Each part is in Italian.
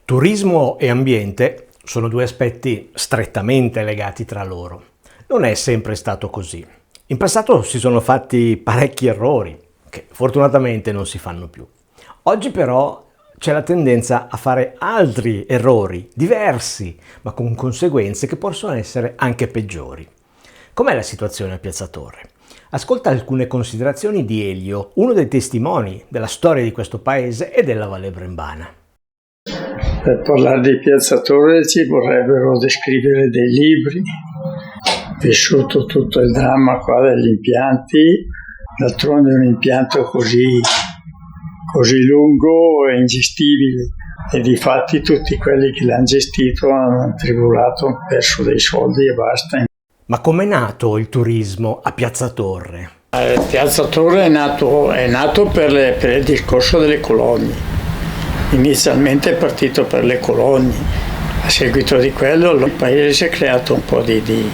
Turismo e ambiente sono due aspetti strettamente legati tra loro. Non è sempre stato così. In passato si sono fatti parecchi errori, che fortunatamente non si fanno più. Oggi però c'è la tendenza a fare altri errori, diversi, ma con conseguenze che possono essere anche peggiori. Com'è la situazione a Piazza Torre? Ascolta alcune considerazioni di Elio, uno dei testimoni della storia di questo paese e della Valle Brembana. Per parlare di Piazza Torre ci vorrebbero descrivere dei libri, vissuto tutto il dramma qua degli impianti, d'altronde un impianto così lungo e ingestibile e difatti tutti quelli che l'hanno gestito hanno tribulato, hanno perso dei soldi e basta. Ma com'è nato il turismo a Piazza Torre? Piazza Torre è nato per il discorso delle colonie. Inizialmente è partito per le colonie, a seguito di quello il paese si è creato un po' di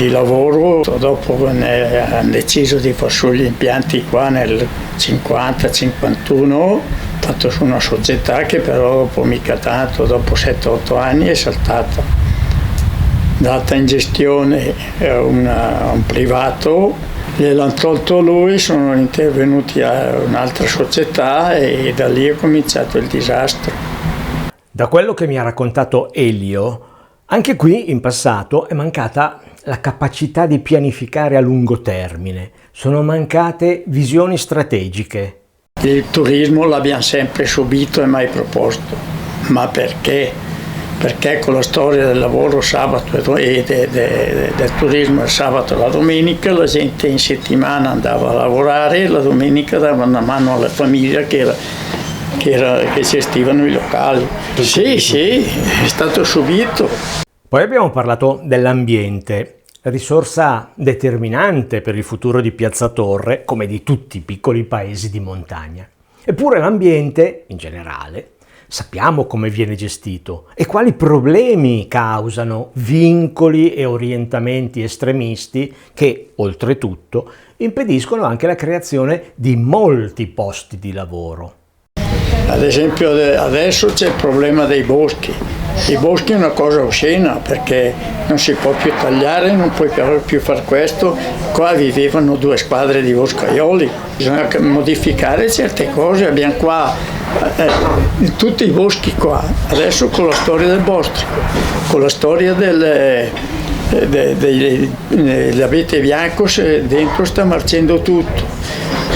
lavoro, dopo hanno deciso di far su gli impianti qua nel 50-51, fatto su una società che però dopo mica tanto, dopo 7-8 anni è saltata, data in gestione a un privato. Gliel'hanno tolto lui, sono intervenuti a un'altra società e da lì è cominciato il disastro. Da quello che mi ha raccontato Elio, anche qui in passato è mancata la capacità di pianificare a lungo termine, sono mancate visioni strategiche. Il turismo l'abbiamo sempre subito e mai proposto, ma perché? Perché con la storia del lavoro sabato e del turismo il sabato e la domenica la gente in settimana andava a lavorare e la domenica dava una mano alla famiglia che gestivano i locali. Sì, è stato subito. Poi abbiamo parlato dell'ambiente, risorsa determinante per il futuro di Piazza Torre, come di tutti i piccoli paesi di montagna. Eppure l'ambiente, in generale, sappiamo come viene gestito e quali problemi causano vincoli e orientamenti estremisti che, oltretutto, impediscono anche la creazione di molti posti di lavoro. Ad esempio adesso c'è il problema dei boschi. I boschi è una cosa oscena perché non si può più tagliare, non puoi più fare questo. Qua vivevano 2 squadre di boscaioli, bisogna modificare certe cose. Abbiamo qua tutti i boschi qua, adesso con la storia del bostrico, con la storia dell'abete bianco, dentro sta marcendo tutto.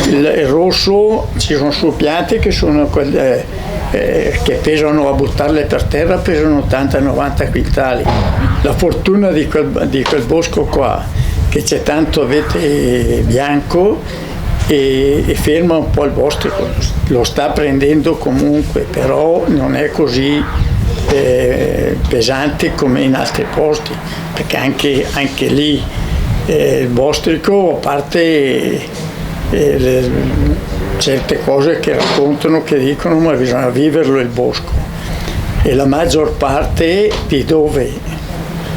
Il rosso, ci sono su piante che sono quelle che pesano, a buttarle per terra pesano 80-90 quintali. La fortuna di quel bosco qua, che c'è tanto abete bianco e ferma un po' il bostrico, lo sta prendendo comunque, però non è così pesante come in altri posti, perché anche lì il bostrico, a parte certe cose che raccontano, che dicono, ma bisogna viverlo il bosco, e la maggior parte di dove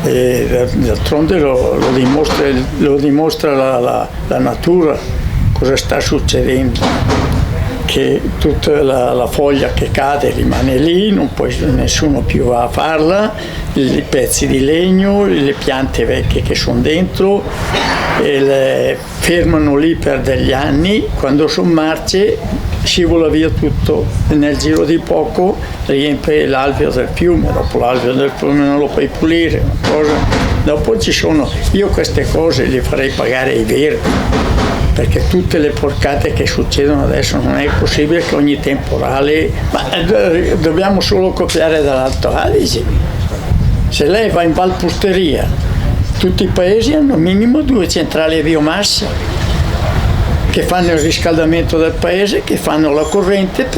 d'altronde lo dimostra la natura, cosa sta succedendo, che tutta la foglia che cade rimane lì, nessuno più va a farla, i pezzi di legno, le piante vecchie che sono dentro fermano lì per degli anni, quando sono marce scivola via tutto e nel giro di poco riempie l'alveo del fiume, dopo l'alveo del fiume non lo puoi pulire, dopo io queste cose le farei pagare ai verdi, perché tutte le porcate che succedono adesso non è possibile che ogni temporale, ma dobbiamo solo copiare dall'Alto Adige. Se lei va in Valpusteria, tutti i paesi hanno minimo 2 centrali a biomassa che fanno il riscaldamento del paese, che fanno la corrente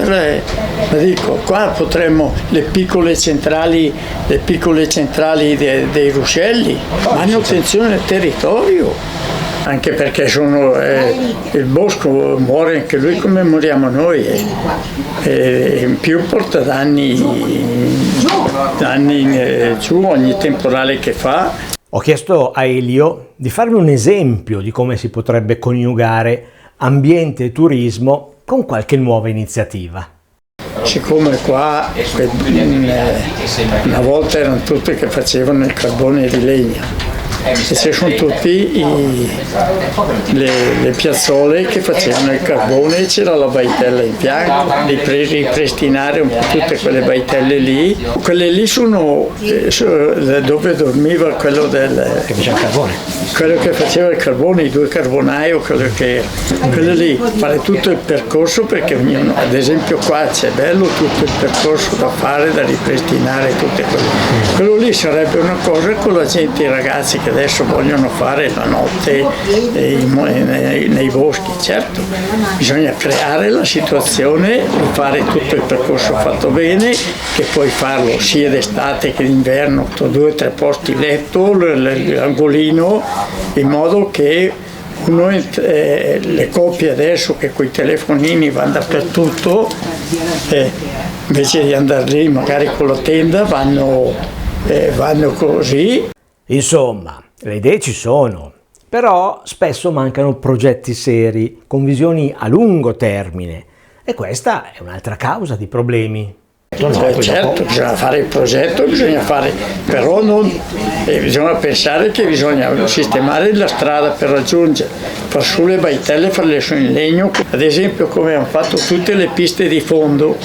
qua potremmo le piccole centrali dei ruscelli, manutenzione del territorio, anche perché il bosco muore anche lui come moriamo noi, e in più porta danni giù ogni temporale che fa. Ho chiesto a Elio di farmi un esempio di come si potrebbe coniugare ambiente e turismo con qualche nuova iniziativa. siccome qua una volta erano tutti che facevano il carbone di legna, e ci sono tutti le piazzole che facevano il carbone, c'era la baitella in fianco, di ripristinare un po' tutte quelle baitelle lì. Quelle lì sono dove dormiva quello Che faceva il carbone. quello che faceva il carbone, i due carbonai o quello lì, fare tutto il percorso, perché ognuno, ad esempio qua c'è bello tutto il percorso da fare, da ripristinare tutte quelle. Quello lì sarebbe una cosa con la gente, i ragazzi che adesso vogliono fare la notte nei boschi. Certo, bisogna creare la situazione di fare tutto il percorso fatto bene, che puoi farlo sia d'estate che d'inverno, 2 o 3 posti letto, l'angolino, in modo che le coppie adesso che coi telefonini vanno dappertutto, invece di andare lì magari con la tenda vanno così. Insomma, le idee ci sono, però spesso mancano progetti seri, con visioni a lungo termine, e questa è un'altra causa di problemi. Certo, bisogna fare il progetto, però bisogna pensare che bisogna sistemare la strada per raggiungere, far su le baitelle, farle su in legno, ad esempio come hanno fatto tutte le piste di fondo,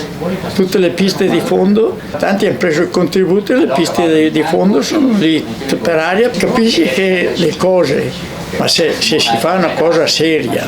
tanti hanno preso il contributo e le piste di fondo sono lì per aria. Capisci che le cose, ma se si fa una cosa seria,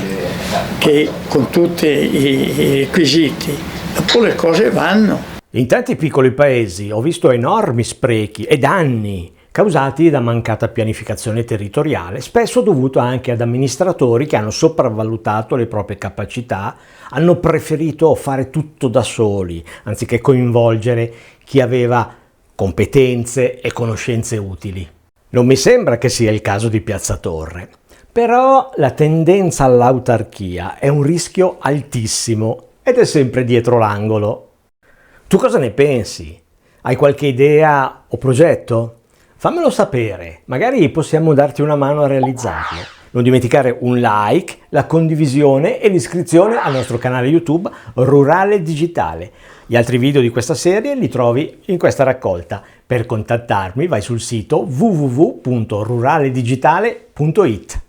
che con tutti i requisiti, dopo le cose vanno. In tanti piccoli paesi ho visto enormi sprechi e danni causati da mancata pianificazione territoriale, spesso dovuto anche ad amministratori che hanno sopravvalutato le proprie capacità, hanno preferito fare tutto da soli, anziché coinvolgere chi aveva competenze e conoscenze utili. Non mi sembra che sia il caso di Piazza Torre, però la tendenza all'autarchia è un rischio altissimo ed è sempre dietro l'angolo. Tu cosa ne pensi? Hai qualche idea o progetto? Fammelo sapere, magari possiamo darti una mano a realizzarlo. Non dimenticare un like, la condivisione e l'iscrizione al nostro canale YouTube Rurale Digitale. Gli altri video di questa serie li trovi in questa raccolta. Per contattarmi vai sul sito www.ruraledigitale.it.